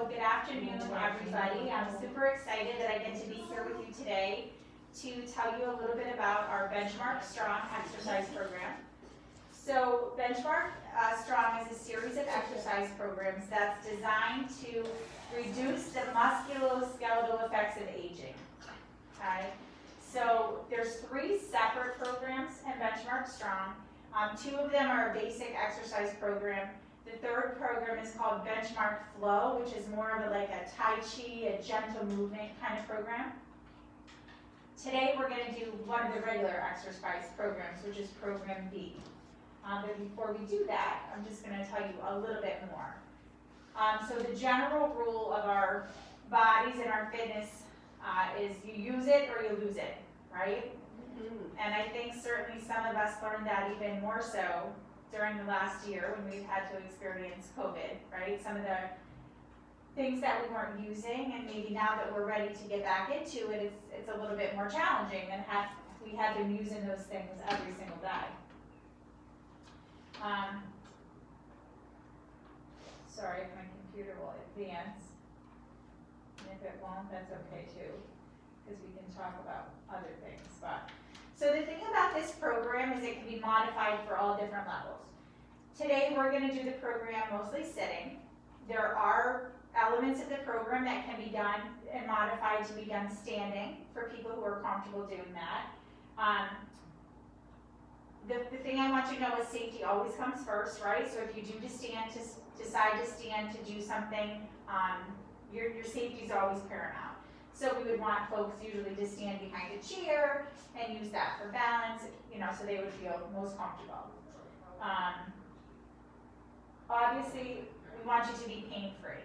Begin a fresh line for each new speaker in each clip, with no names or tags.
So good afternoon, everybody. I'm super excited that I get to be here with you today to tell you a little bit about our Benchmark Strong exercise program. So Benchmark Strong is a series of exercise programs that's designed to reduce the musculoskeletal effects of aging. Okay? So there's 3 separate programs in Benchmark Strong. 2 of them are a basic exercise program. The 3rd program is called Benchmark Flow, which is more of like a Tai Chi, a gentle movement kind of program. Today we're going to do one of the regular exercise programs, which is Program B. But before we do that, I'm just going to tell you a little bit more. So the general rule of our bodies and our fitness is you use it or you lose it, right? And I think certainly some of us learned that even more so during the last year when we've had to experience COVID, right? Some of the things that we weren't using, and maybe now that we're ready to get back into it, it's a little bit more challenging than we had been using those things every single day. Sorry if my computer will advance, and if it won't, that's okay too, because we can talk about other things. So the thing about this program is it can be modified for all different levels. Today we're going to do the program mostly sitting. There are elements of the program that can be done and modified to be done standing for people who are comfortable doing that. The thing I want you to know is safety always comes first, right? So if you do decide to stand to do something, your safety is always paramount. So we would want folks usually to stand behind a chair and use that for balance, so they would feel most comfortable. Obviously, we want you to be pain-free.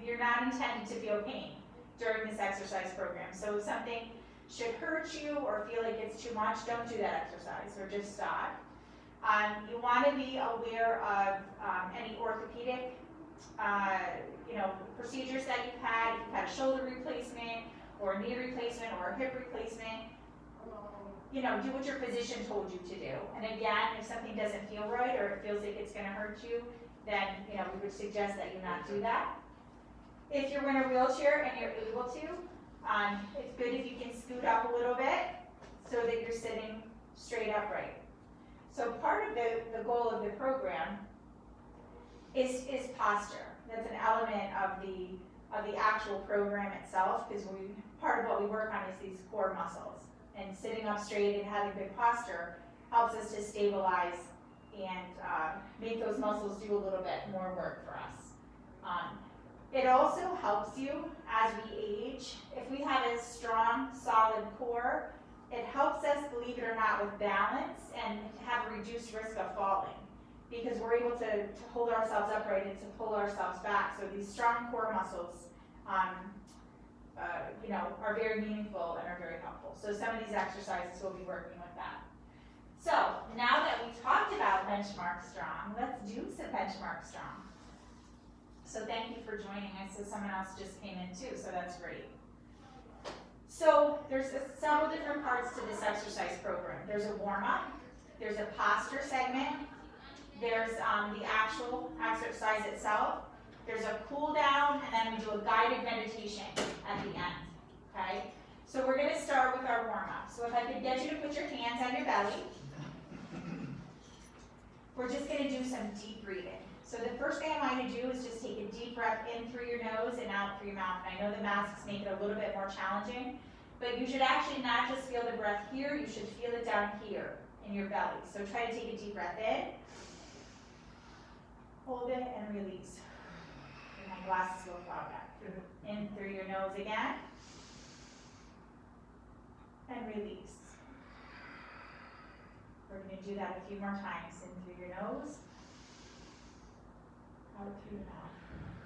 You're not intended to feel pain during this exercise program. So if something should hurt you or feel like it's too much, don't do that exercise or just stop. You want to be aware of any orthopedic procedures that you've had. If you've had a shoulder replacement or a knee replacement or a hip replacement, do what your physician told you to do. And again, if something doesn't feel right or it feels like it's going to hurt you, then we would suggest that you not do that. If you're in a wheelchair and you're able to, it's good if you can scoot up a little bit so that you're sitting straight upright. So part of the goal of the program is posture. That's an element of the actual program itself, because part of what we work on is these core muscles. And sitting up straight and having good posture helps us to stabilize and make those muscles do a little bit more work for us. It also helps you as we age. If we have a strong, solid core, it helps us, believe it or not, with balance and have a reduced risk of falling, because we're able to hold ourselves upright and to pull ourselves back. So these strong core muscles are very meaningful and are very helpful. So some of these exercises will be working with that. So now that we talked about Benchmark Strong, let's do some Benchmark Strong. So thank you for joining. I saw someone else just came in too, so that's great. So there's several different parts to this exercise program. There's a warm-up, there's a posture segment, there's the actual exercise itself, there's a cool down, and then we do a guided meditation at the end, okay? So we're gonna start with our warm-up. So if I could get you to put your hands on your belly, we're just gonna do some deep breathing. So the first thing I want you to do is just take a deep breath in through your nose and out through your mouth. And I know the masks make it a little bit more challenging, but you should actually not just feel the breath here, you should feel it down here in your belly. So try to take a deep breath in, hold it, and release. And my glasses will fall back. In through your nose again, and release. We're going to do that a few more times. In through your nose, out through your mouth.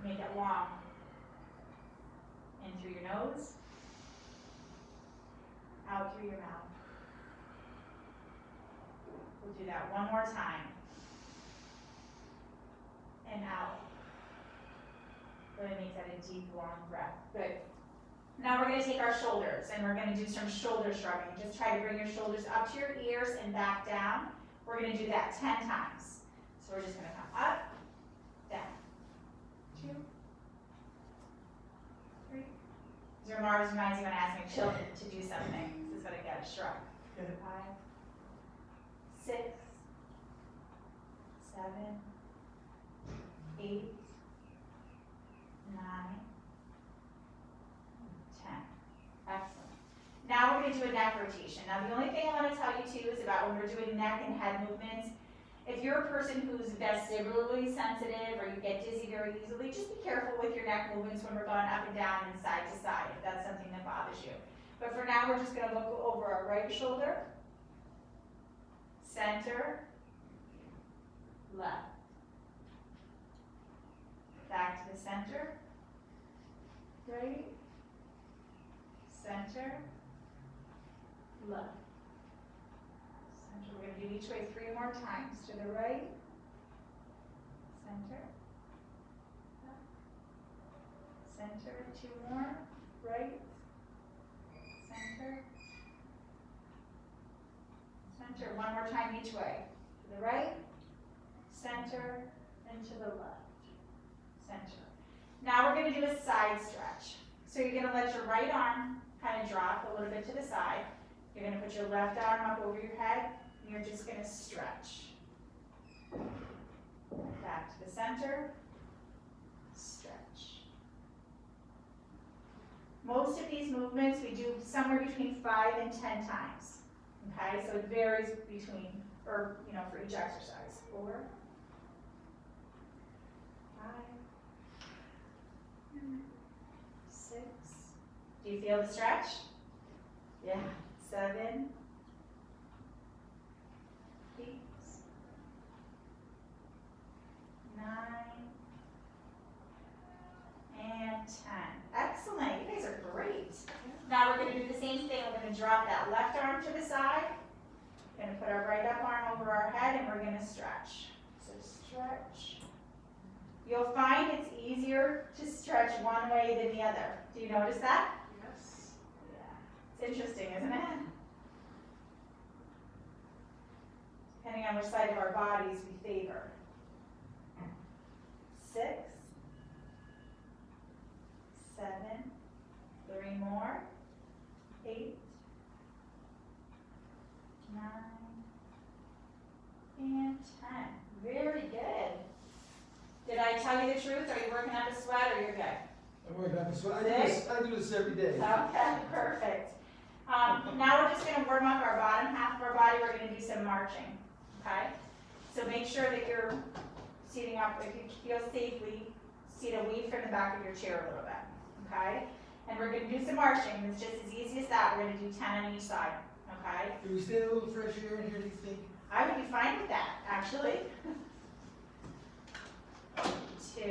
Make it long. In through your nose, out through your mouth. We'll do that one more time. And out. Really make that a deep, long breath. Good. Now we're going to take our shoulders and we're going to do some shoulder shrugging. Just try to bring your shoulders up to your ears and back down. We're going to do that 10 times. So we're just going to come up, down, 2, Mars reminds me when I ask my children to do something. This is what I got, a shrug. 5, 6, 7, 8, 9, 10. Excellent. Now we're going to do a neck rotation. Now the only thing I want to tell you too is about when we're doing neck and head movements, if you're a person who's vestibularly sensitive or you get dizzy very easily, just be careful with your neck movements when we're going up and down and side to side if that's something that bothers you. But for now, we're just going to look over our right shoulder, center, left. Back to the center, right, center, left. Center. We're going to do each way 3 more times. To the right, center, left, center, 2 more, right, center, center. 1 more time each way. To the right, center, and to the left. Center. Now we're going to do a side stretch. So you're going to let your right arm kind of drop a little bit to the side. You're going to put your left arm up over your head, and you're just going to stretch. Back to the center, stretch. Most of these movements we do somewhere between 5 and 10 times. Okay, so it varies between, or for each exercise. 4, 5, 6. Do you feel the stretch? Yeah. 7, 8, 9, and 10. Excellent. You guys are great. Now we're going to do the same thing. We're going to drop that left arm to the side. We're going to put our right up arm over our head, and we're going to stretch. So stretch. You'll find it's easier to stretch one way than the other. Do you notice that?
Yes.
Yeah. It's interesting, isn't it? Depending on which side of our bodies we favor. 6, 7, 3 more, 8, 9, and 10. Very good. Did I tell you the truth? Are you working up a sweat or you're good?
I'm working up a sweat. I do this every day.
Okay, perfect. Now we're just going to warm up our bottom half of our body. We're going to do some marching. Okay? So make sure that you're seating up. If you feel safely, seat away from the back of your chair a little bit. Okay? And we're going to do some marching. It's just as easy as that. We're going to do 10 on each side. Okay?
Can we stay a little fresh air in here, do you think?
I would be fine with that, actually. 2.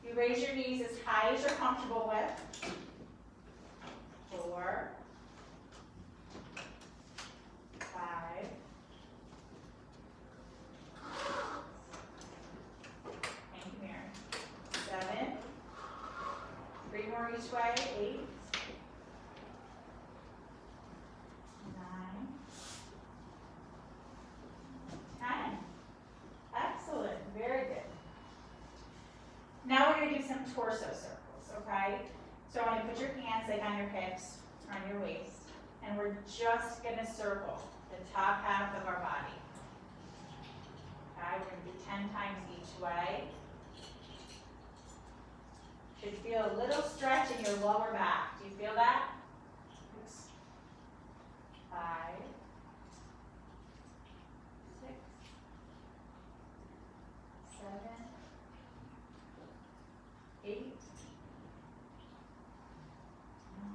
You raise your knees as high as you're comfortable with. 4, 5, 7, 3 more each way, 8, 9, 10. Excellent, very good. Now we're going to do some torso circles, okay? So I want you to put your hands like on your hips, or on your waist, and we're just going to circle the top half of our body. Okay, we're going to do 10 times each way. Should feel a little stretch in your lower back. Do you feel that? 5, 6, 7, 8, 9,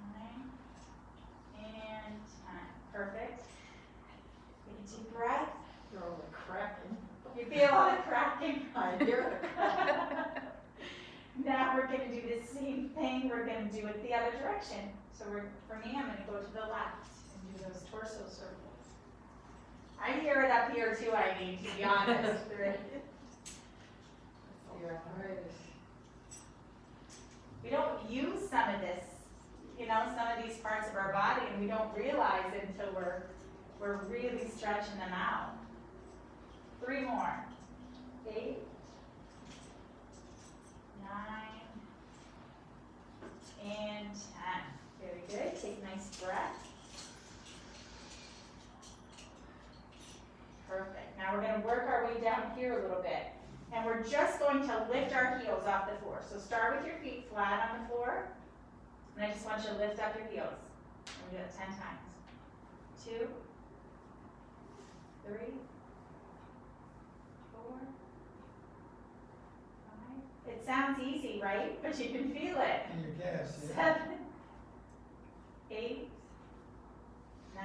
and 10. Perfect. Take a deep breath.
You're all the cracking.
You feel all the cracking?
I hear it.
Now we're going to do the same thing. We're going to do it the other direction. So for me, I'm going to go to the left and do those torso circles. I hear it up here too, I mean, to be honest.
You're arthritis.
We don't use some of this, some of these parts of our body, and we don't realize it until we're really stretching them out. 3 more. 8, 9, and 10. Good. down here a little bit. And we're just going to lift our heels off the floor. So start with your feet flat on the floor. And I just want you to lift up your heels. And do that 10 times. 2, 3, 4, 5. It sounds easy, right? But you can feel it.
And your calves, yeah.
7, 8, 9,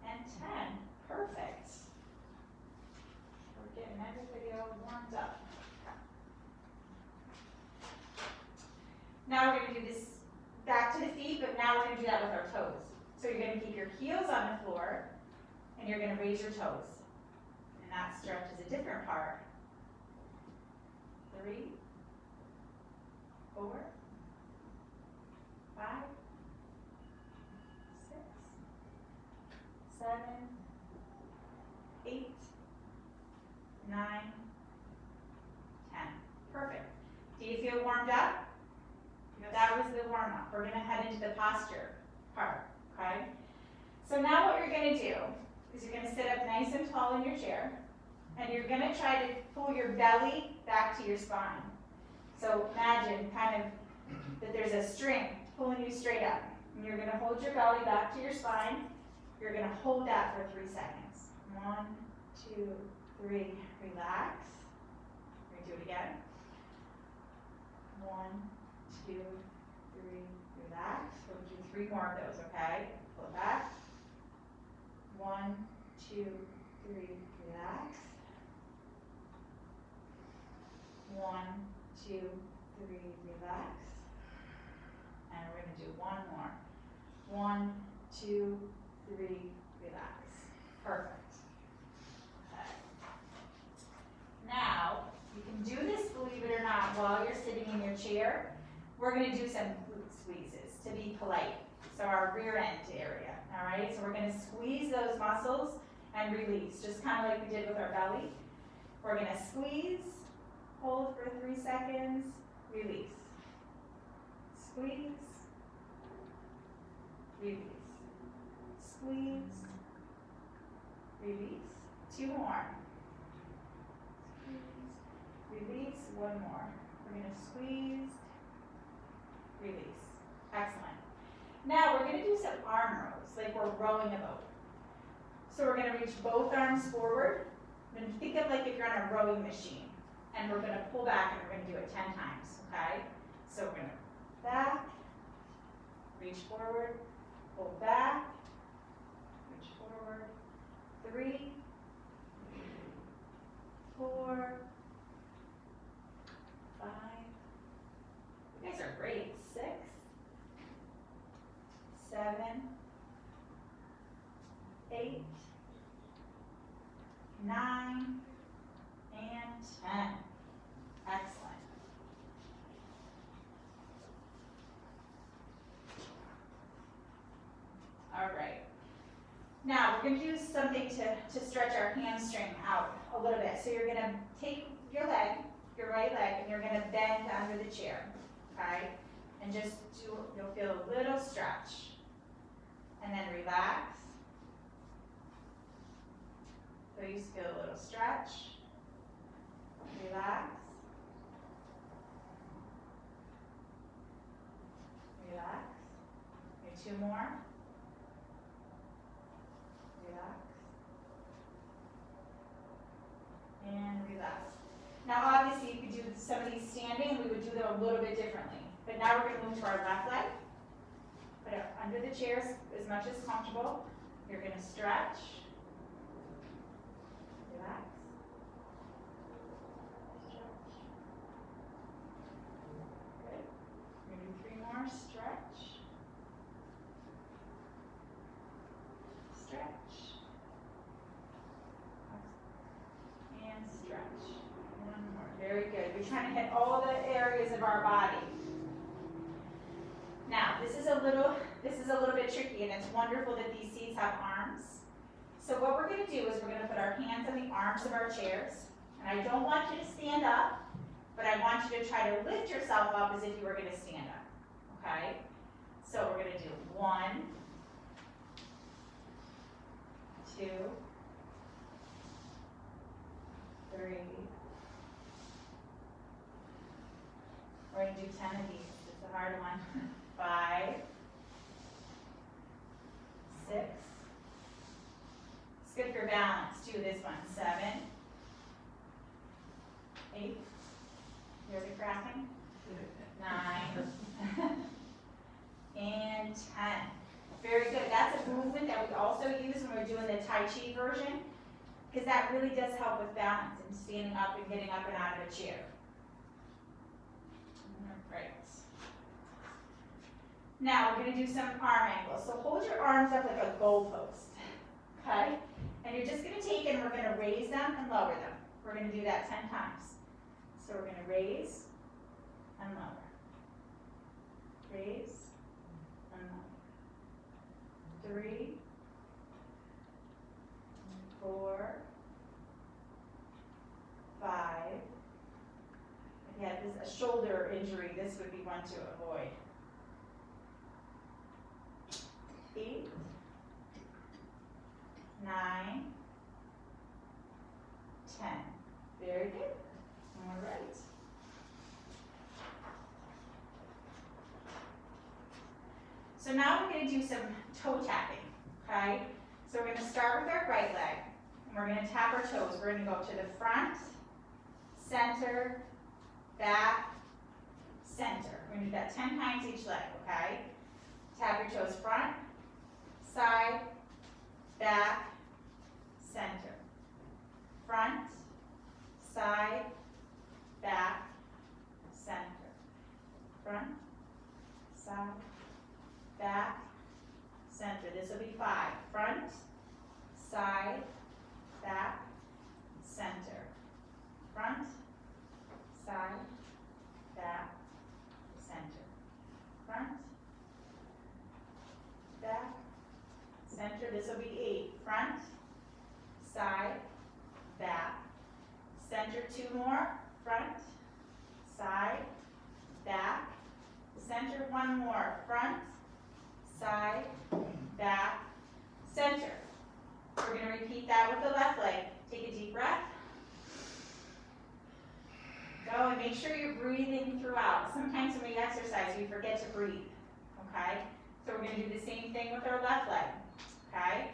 and 10. Perfect. We're getting everybody all warmed up. Now we're going to do this back to the feet, but now we're going to do that with our toes. So you're going to keep your heels on the floor, and you're going to raise your toes. And that stretch is a different part. 3, 4, 5, 6, 7, 8, 9, 10. Perfect. Do you feel warmed up? That was the warm up. We're going to head into the posture part, okay? So now what you're going to do is you're going to sit up nice and tall in your chair, and you're going to try to pull your belly back to your spine. So imagine kind of that there's a string pulling you straight up. And you're going to hold your belly back to your spine. You're going to hold that for 3 seconds. 1, 2, 3, relax. We're going to do it again. 1, 2, 3, relax. We'll do 3 more of those, okay? Pull it back. 1, 2, 3, relax. 1, 2, 3, relax. And we're going to do 1 more. 1, 2, 3, relax. Perfect. Okay. Now, you can do this, believe it or not, while you're sitting in your chair. We're going to do some glute squeezes to be polite. So our rear end area, all right? So we're going to squeeze those muscles and release, just kind of like we did with our belly. We're going to squeeze, hold for 3 seconds, release. Squeeze, release. Squeeze, release. 2 more. Squeeze, release. 1 more. We're going to squeeze, release. Excellent. Now we're going to do some arm rows, like we're rowing a boat. So we're going to reach both arms forward. And think of like if you're on a rowing machine. And we're going to pull back and we're going to do it 10 times, okay? So we're going to back, reach forward, pull back, reach forward. 3, 4, 5. You guys are great. 6, 7, 8, 9, and 10. Excellent. All right. Now we're going to do something to stretch our hamstring out a little bit. So you're going to take your leg, your right leg, and you're going to bend under the chair. Okay? And just do, you'll feel a little stretch. And then relax. So you just feel a little stretch. Relax. Relax. Okay, 2 more. Relax. And relax. Now obviously you could do some of these standing, we would do them a little bit differently. But now we're going to move to our left leg. Put it under the chairs as much as comfortable. You're going to stretch. Relax. Stretch. Good. We're going to do 3 more. Stretch. Stretch. And stretch. 1 more. Very good. We're trying to hit all the areas of our body. Now, this is a little bit tricky, and it's wonderful that these seats have arms. So what we're going to do is we're going to put our hands on the arms of our chairs. And I don't want you to stand up, but I want you to try to lift yourself up as if you were going to stand up. Okay? So we're going to do 1, 2, 3. We're going to do 10 of these. It's a hard one. 5, 6. It's good for balance too, this one. 7, 8. You're already cracking? 9. And 10. Very good. That's a movement that we also use when we're doing the Tai Chi version, because that really does help with balance and standing up and getting up and out of a chair. All right. Now we're going to do some arm angles. So hold your arms up like a goalpost, okay? And you're just going to take and we're going to raise them and lower them. We're going to do that 10 times. So we're going to raise and lower. Raise and lower. 3, 4, 5. If you had a shoulder injury, this would be one to avoid. 8, 9, 10. Very good. All right. So now we're going to do some toe tapping, okay? So we're going to start with our right leg, and we're going to tap our toes. We're going to go to the front, center, back, center. We're going to do that 10 times each leg, okay? Tap your toes front, side, back, center. Front, side, back, center. Front, side, back, center. This will be 5. Front, side, back, center. Front, side, back, center. Front, back, center. This will be 8. Front, side, back, center. 2 more. Front, side, back, center. 1 more. Front, side, back, center. We're going to repeat that with the left leg. Take a deep breath. Go and make sure you're breathing throughout. Sometimes when we exercise, we forget to breathe. Okay? So we're going to do the same thing with our left leg. Okay?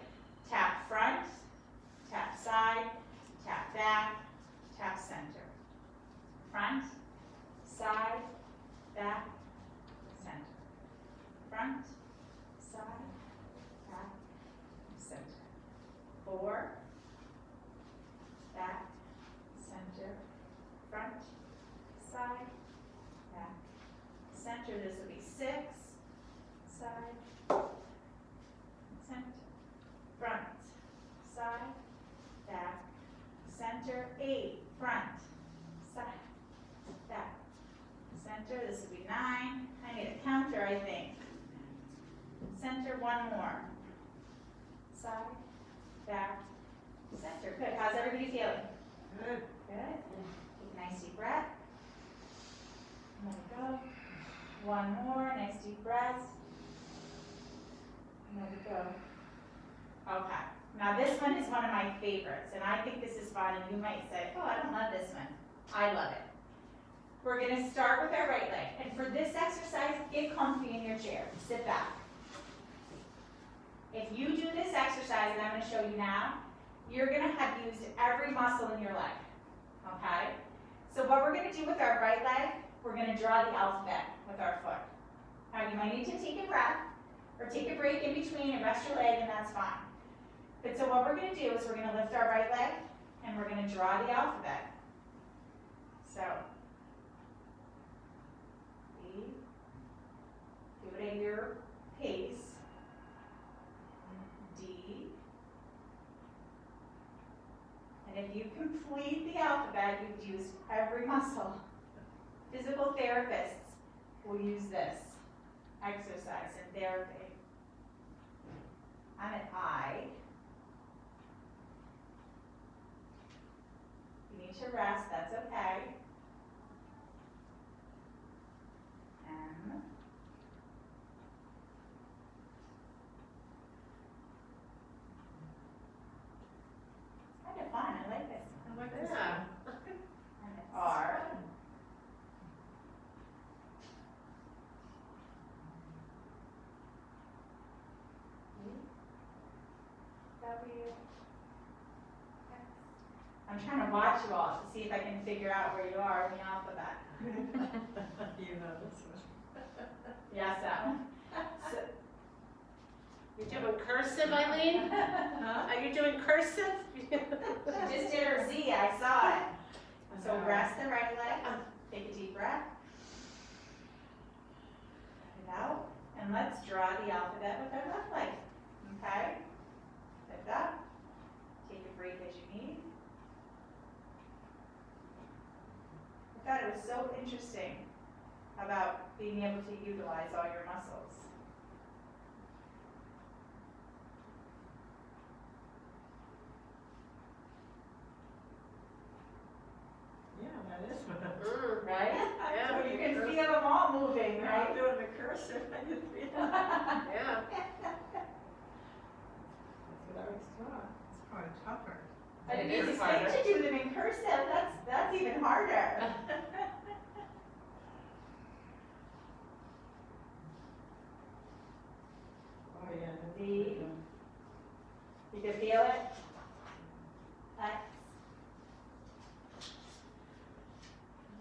Tap front, tap side, tap back, tap center. Front, side, back, center. Front, side, back, center. 4, back, center. Front, side, back, center. This will be 6, side, center. Front, side, back, center. 8, front, side, back, center. This will be 9. I need a counter, I think. Center. 1 more. Side, back, center. Good. How's everybody feeling?
Good.
Good. Take a nice deep breath. There we go. 1 more. Nice deep breath. There we go. Okay. Now this one is one of my favorites, and I think this is fun, and you might say, oh, I don't love this one. I love it. We're going to start with our right leg. And for this exercise, get comfy in your chair. Sit back. If you do this exercise, and I'm going to show you now, you're going to have used every muscle in your leg. Okay? So what we're going to do with our right leg, we're going to draw the alphabet with our foot. Now you might need to take a breath, or take a break in between and rest your leg, and that's fine. But so what we're going to do is we're going to lift our right leg, and we're going to draw the alphabet. So, B, do it at your pace. D. And if you complete the alphabet, you've used every muscle. Physical therapists will use this exercise in therapy. I'm at I. You need to rest, that's okay. M. It's kind of fun, I like this.
I like this
Yeah.
one.
W, X. I'm trying to watch you all to see if I can figure out where you are in the alphabet.
You know this one.
Yes, that one. So,
You're doing cursive, Eileen?
Huh?
Are you doing cursive?
she just did her Z, I saw it. So rest the right leg, take a deep breath. Breathe out, and let's draw the alphabet with our left leg, okay? Lift up, take a break as you need. I thought it was so interesting about being able to utilize all your muscles.
Yeah, that is what I'm
Right?
Yeah,
So you can feel them all moving,
I'm
right?
doing the cursive. I didn't realize.
yeah.
That's what I was taught. It's probably tougher.
But it
It
is
is
great
harder.
to do them in cursive, that's even harder.
Oh, yeah. that's
V.
what I'm doing.
You can feel it? X.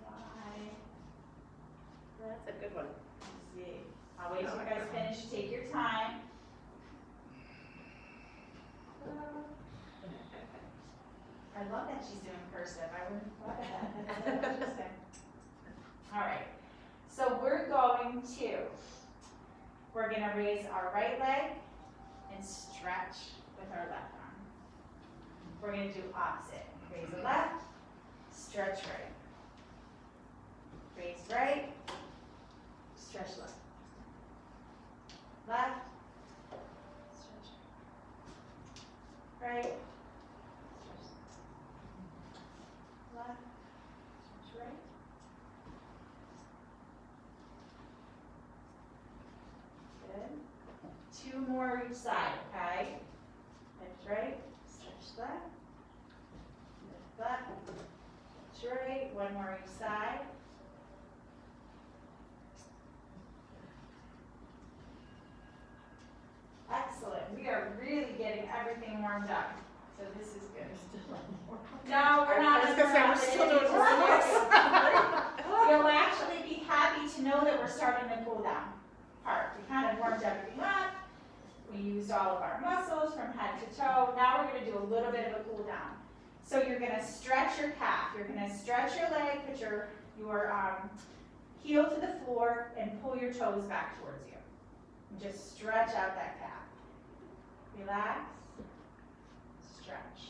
Y.
That's a good one.
Z. I'll wait till you guys finish, take your time. I love that she's doing cursive, I wouldn't have thought of that, that's so interesting. All right, so we're gonna raise our right leg and stretch with our left arm. We're gonna do opposite, raise the left, stretch right. Raise right, stretch left. Left, stretch right. Right, stretch left. Left, stretch right. Good. 2 more each side, okay? Lift right, stretch left. Lift left, stretch right. 1 more each side. Excellent. We are really getting everything warmed up. So this is good. No, we're not.
I was gonna say, we're still doing
You'll actually be happy to know that we're starting the cool down part. We kind of warmed everything up. We used all of our muscles from head to toe. Now we're going to do a little bit of a cool down. So you're going to stretch your calf. You're going to stretch your leg, put your heel to the floor, and pull your toes back towards you. And just stretch out that calf. Relax. Stretch.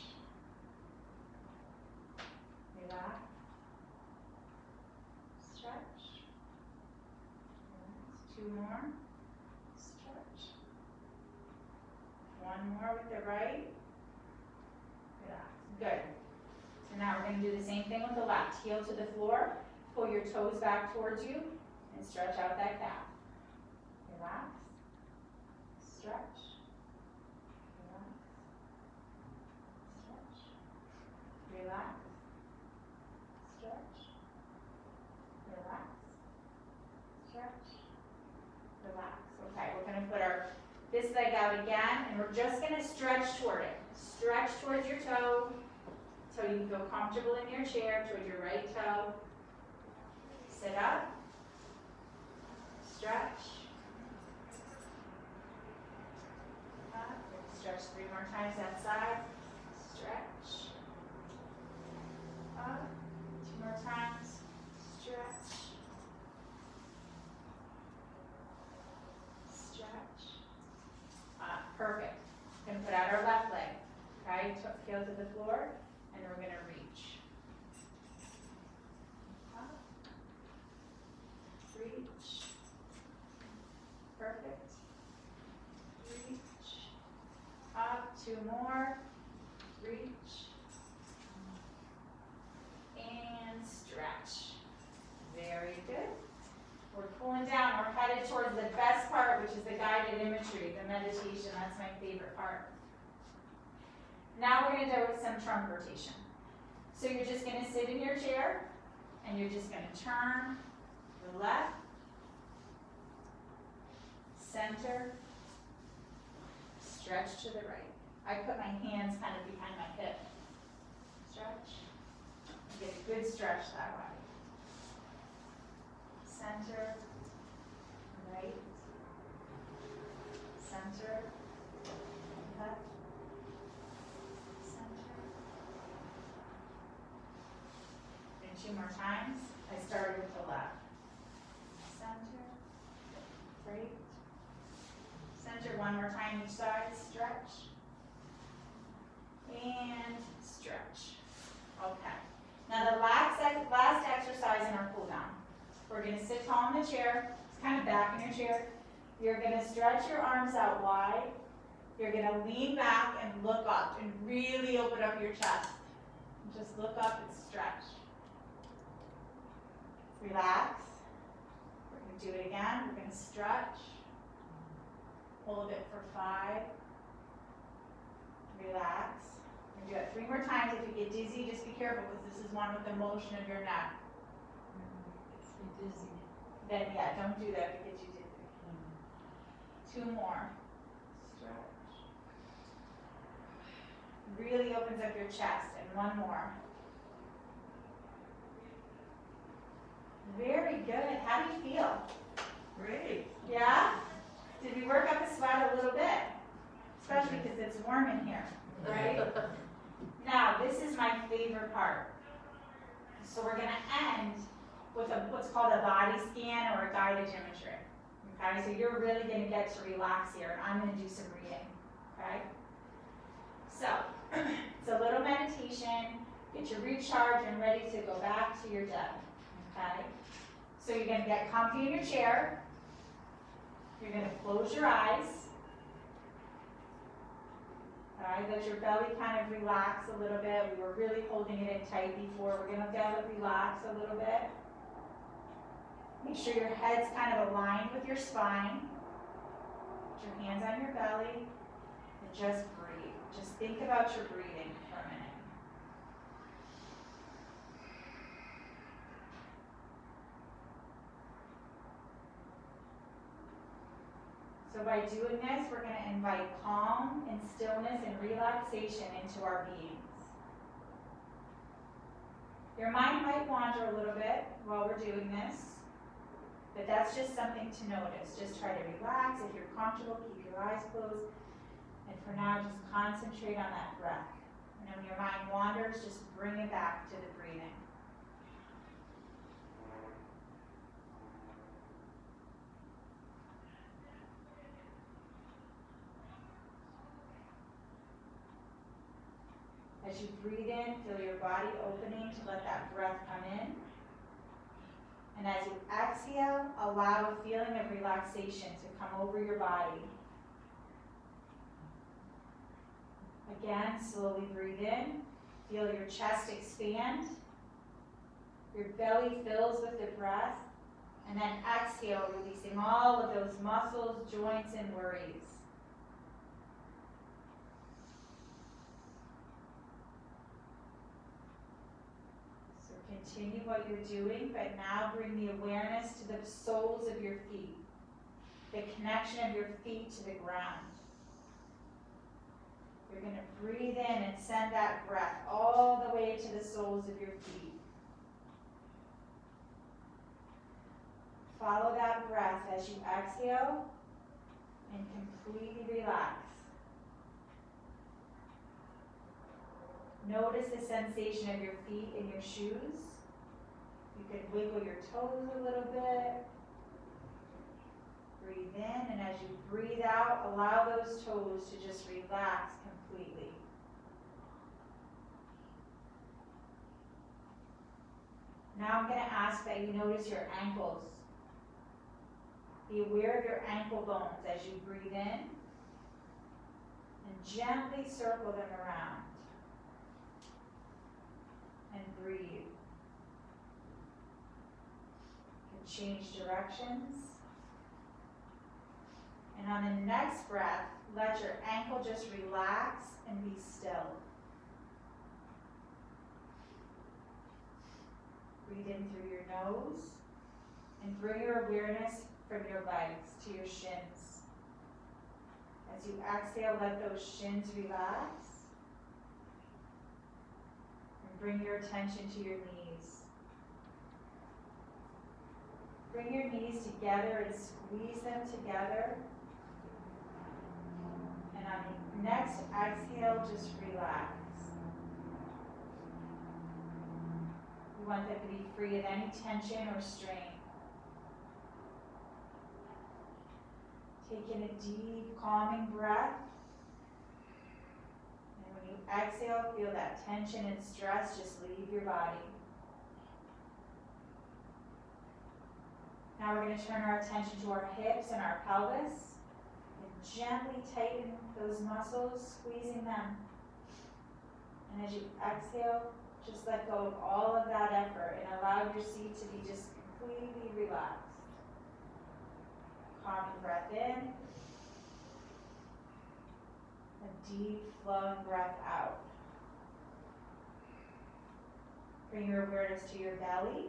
Relax. Stretch. Relax. 2 more. Stretch. 1 more with the right. Relax. Good. So now we're going to do the same thing with the left. Heel to the floor. Pull your toes back towards you and stretch out that calf. Relax. Stretch. Relax. Stretch. Relax. Stretch. Relax. Stretch. Relax. Okay, we're going to put this leg out again, and we're just going to stretch toward it. Stretch towards your toe, so you can feel comfortable in your chair, toward your right toe. Sit up. Stretch. Up. Stretch 3 more times that side. Stretch. Up. 2 more times. Stretch. Stretch. Perfect. We're going to put out our left leg. Okay, heel to the floor, and we're going to reach. Up. Reach. Perfect. Reach. Up. 2 more. Reach. And stretch. Very good. We're cooling down. We're headed towards the best part, which is the guided imagery, the meditation. That's my favorite part. Now we're going to do some trunk rotation. So you're just going to sit in your chair, and you're just going to turn to the left, center, stretch to the right. I put my hands kind of behind my hip. Stretch. Get a good stretch that way. Center, right, center, left, center. And 2 more times. I started with the left. Center, right, center. 1 more time each side. Stretch and stretch. Okay. Now the last exercise in our cool down. We're going to sit tall in the chair. It's kind of back in your chair. You're going to stretch your arms out wide. You're going to lean back and look up and really open up your chest. Just look up and stretch. Relax. We're going to do it again. We're going to stretch. Hold it for 5. Relax. We're going to do it 3 more times. If you get dizzy, just be careful because this is one with the motion of your neck.
Dizzy.
Then yeah, don't do that if it gets you dizzy. 2 more. Stretch. Really opens up your chest. And 1 more. Very good. How do you feel?
Great.
Yeah? Did we work up a sweat a little bit? Especially because it's warm in here, right? Now, this is my favorite part. So we're going to end with what's called a body scan or a guided imagery. Okay, so you're really going to get to relax here, and I'm going to do some reading. Okay? So, it's a little meditation. Get you recharged and ready to go back to your day. Okay? So you're going to get comfy in your chair. You're going to close your eyes. Alright, let your belly kind of relax a little bit. We were really holding it in tight before. We're going to let it relax a little bit. Make sure your head's kind of aligned with your spine. Put your hands on your belly and just breathe. Just think about your breathing for a minute. So by doing this, we're going to invite calm and stillness and relaxation into our beings. Your mind might wander a little bit while we're doing this, but that's just something to notice. Just try to relax. If you're comfortable, keep your eyes closed. And for now, just concentrate on that breath. And when your mind wanders, just bring it back to the breathing. As you breathe in, feel your body opening to let that breath come in. And as you exhale, allow a feeling of relaxation to come over your body. Again, slowly breathe in. Feel your chest expand. Your belly fills with the breath. And then exhale, releasing all of those muscles, joints, and worries. Continue what you're doing, but now bring the awareness to the soles of your feet, the connection of your feet to the ground. You're going to breathe in and send that breath all the way to the soles of your feet. Follow that breath as you exhale and completely relax. Notice the sensation of your feet in your shoes. You can wiggle your toes a little bit. Breathe in, and as you breathe out, allow those toes to just relax completely. Now I'm going to ask that you notice your ankles. Be aware of your ankle bones as you breathe in, and gently circle them around. And breathe. You can change directions. And on the next breath, let your ankle just relax and be still. Breathe in through your nose and bring your awareness from your legs to your shins. As you exhale, let those shins relax. And bring your attention to your knees. Bring your knees together and squeeze them together. And on the next exhale, just relax. You want them to be free of any tension or strain. Taking a deep, calming breath. And when you exhale, feel that tension and stress just leave your body. Now we're going to turn our attention to our hips and our pelvis. And gently tighten those muscles, squeezing them. And as you exhale, just let go of all of that effort and allow your seat to be just completely relaxed. Calming breath in. A deep flowing breath out. Bring your awareness to your belly.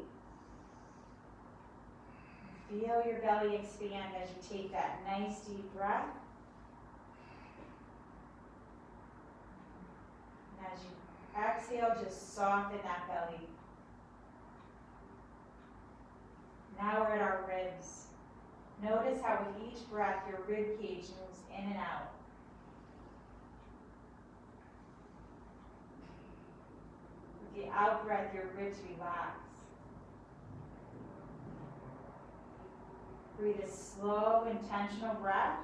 Feel your belly expand as you take that nice deep breath. And as you exhale, just soften that belly. Now we're at our ribs. Notice how with each breath, your rib cage moves in and out. With the out breath, your ribs relax. Breathe a slow, intentional breath.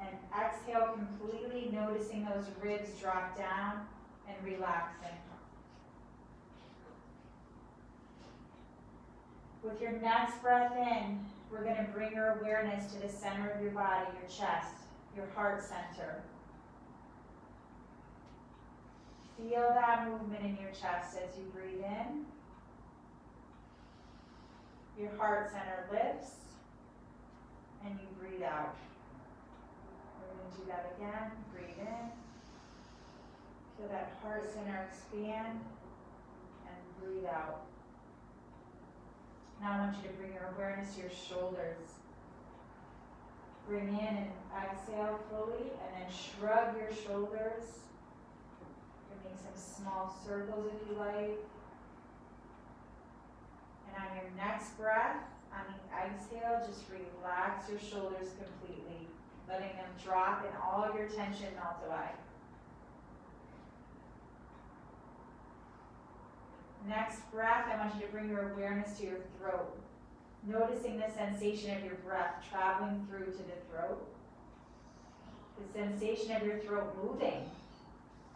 And exhale, completely noticing those ribs drop down and relaxing. With your next breath in, we're going to bring your awareness to the center of your body, your chest, your heart center. Feel that movement in your chest as you breathe in. Your heart center lifts, and you breathe out. We're going to do that again. Breathe in. Feel that heart center expand, and breathe out. Now I want you to bring your awareness to your shoulders. Bring in and exhale fully, and then shrug your shoulders. Bring some small circles if you like. And on your next breath, on the exhale, just relax your shoulders completely, letting them drop and all your tension melt away. Next breath, I want you to bring your awareness to your throat, noticing the sensation of your breath traveling through to the throat, the sensation of your throat moving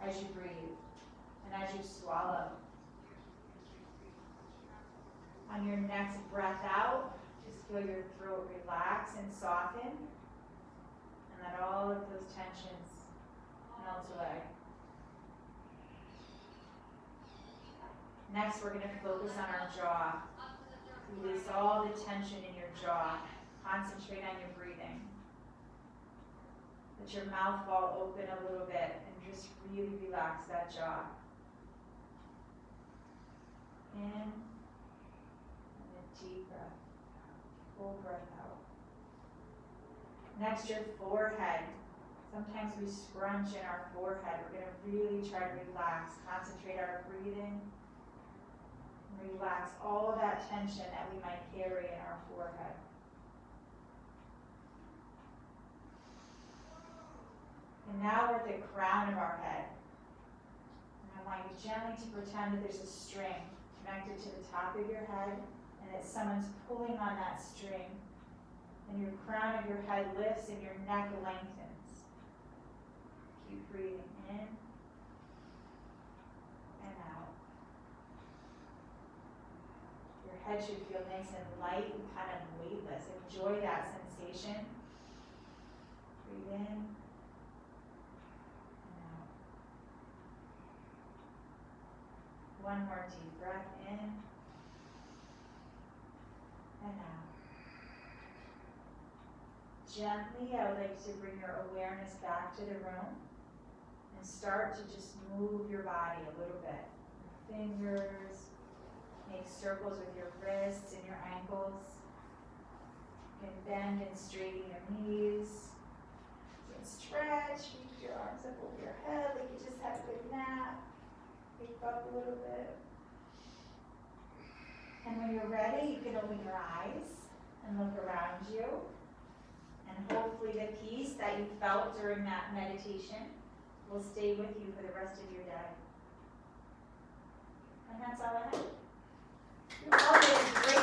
as you breathe and as you swallow. On your next breath out, just feel your throat relax and soften, and let all of those tensions melt away. Next, we're going to focus on our jaw. Release all the tension in your jaw. Concentrate on your breathing. Let your mouth fall open a little bit and just really relax that jaw. In. Deep breath, full breath out. Next, your forehead. Sometimes we scrunch in our forehead. We're going to really try to relax, concentrate our breathing, and relax all of that tension that we might carry in our forehead. And now we're at the crown of our head. And I want you gently to pretend that there's a string connected to the top of your head, and that someone's pulling on that string, and your crown of your head lifts and your neck lengthens. Keep breathing in and out. Your head should feel nice and light and kind of weightless. Enjoy that sensation. Breathe in and out. One more deep breath in and out. Gently, I would like to bring your awareness back to the room and start to just move your body a little bit. Your fingers, make circles with your wrists and your ankles. You can bend and straighten your knees. can stretch, reach your arms up over your head like you just had a good nap. Wake up a little bit. And when you're ready, you can open your eyes and look around you. And hopefully the peace that you felt during that meditation will stay with you for the rest of your day. And that's all I have. You all did a great